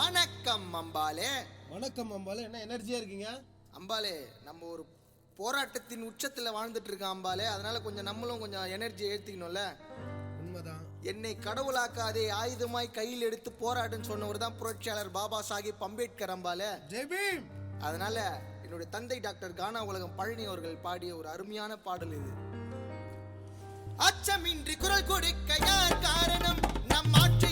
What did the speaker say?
வணக்கம் அம்பாலே. வணக்கம் அம்பாலே. என்ன எனர்ஜியா இருக்கீங்க அம்பாலே? நம்ம ஒரு போராட்டத்தின் உச்சத்துல வாழ்ந்துட்டு இருக்கோம் அம்பாலே. அதனால கொஞ்சம் நம்மளும் கொஞ்சம் எனர்ஜியை ஏற்றிக்கணும்ல. உண்மைதான். என்னை கடவுளாக்காதே, ஆயுதமாய் கையில் எடுத்து போராடுன்னு சொன்னவர் தான் புரட்சியாளர் பாபா சாஹிப் அம்பேத்கர் அம்பாலே. ஜெய்பீம். அதனால என்னுடைய தந்தை டாக்டர் கானா உலகம் பழனி அவர்கள் பாடிய ஒரு அருமையான பாடல் இது. அச்சமின்றி குரல் கொடுக்க யார் காரணம்? நம் ஆட்சி